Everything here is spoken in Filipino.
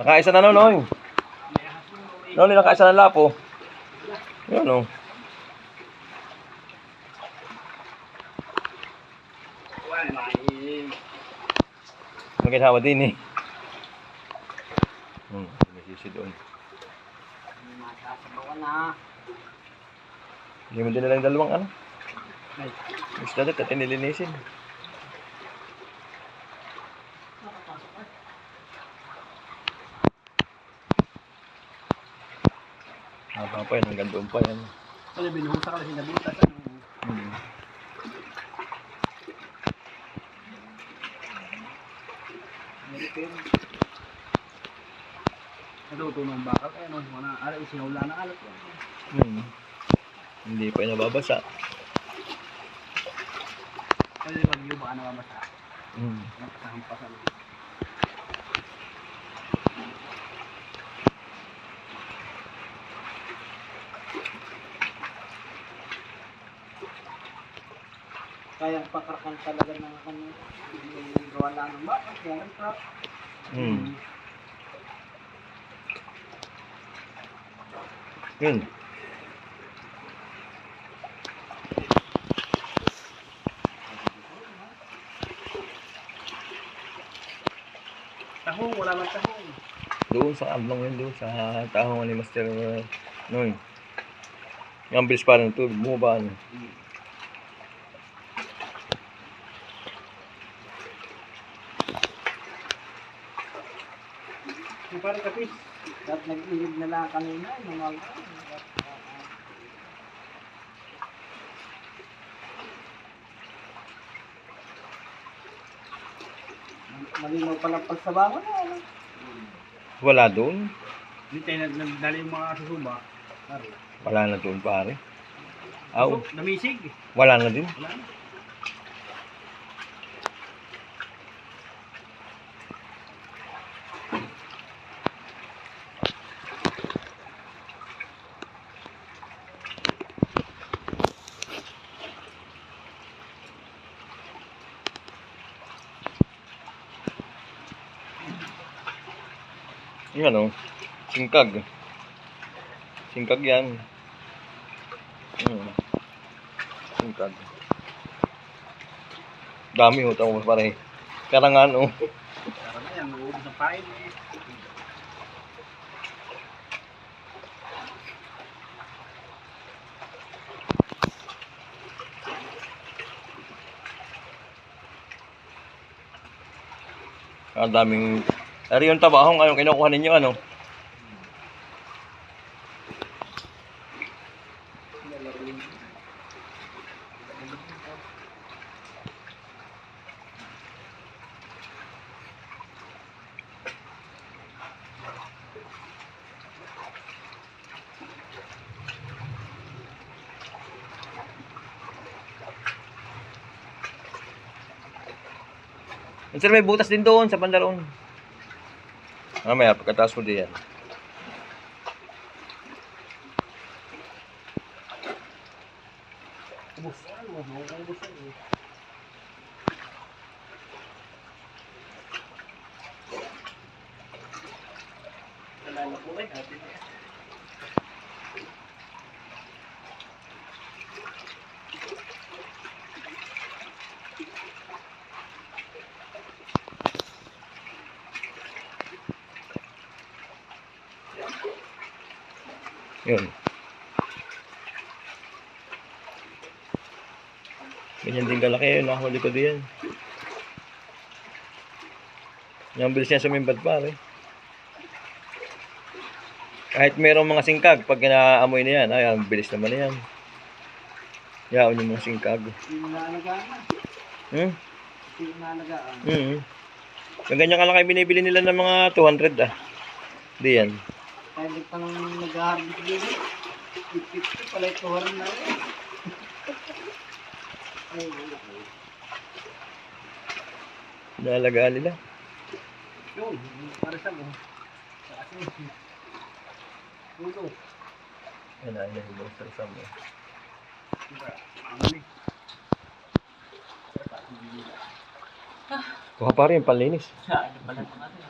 Nakaisa na noy. Noy, nakaisa na lapo. Yun o. Magkitawa din eh. May sisi doon. Hindi mo din na lang dalawang ano. Gusto natin at nilinisin. Haba pa yan, hanggang doon pa yan. Ano, binuhusa ka kasi nabutas. Natutunong bakal, ano, mga alat, isinawla na alat yan. Hindi pa yung nababasa. Kasi pag-iyo baka nababasa. Nagkahampasan. Kaya pakarakan talaga ng kanya. Gawa lang ng bakal, kaya ang truck. Yun. Tahong, wala lang tahong. Doon sa ablong yun, doon sa tahong ni Master Noy. Ang bilis pa rin ito, bumaba ano. Yung parang kapis, dapat nag-ilig na lang kanina, normal na. Malinaw pala pagsabangan na, ano? Wala doon. Hindi tayo nagdali yung mga susuba. Wala na doon pare. Aw, Namisig. wala na din. Wala na. Yung ano, singkag. Singkag yan. Singkag. Dami ho, tawag pare. Karangan o. Tara na yan, mag-uubos ng pain eh. Ang daming... Ari yung tabahong, anong kinukuha ninyo, ano? Sir, may butas din doon sa pantalon. Mamaya, pagkataas mo diyan. Ubusan, ubusan eh. Nalala po kayo, dati na yan. Yun. Ganyan din kalaki yun. Nakahuli ko diyan. Yung bilis niya sumimbad pare. Kahit mayroong mga singkag, pag kinaamoy na yan, ay, ang bilis naman na yan. Yaon yung mga singkag. Yung naalagaan na. Yung naalagaan. Yung ganyan kalaki binibili nila ng mga 200 ah. Di yan. Kaya di pa nang nag-harvest dito. 50 pala ito harin na rin. Ay, wala ko. Naalagaan nila. Yun, para sa mo. Sa asin. Puto. Yan na, yan yung sa mo. Kuha pa rin, panlinis. Sa ano pala ito natin.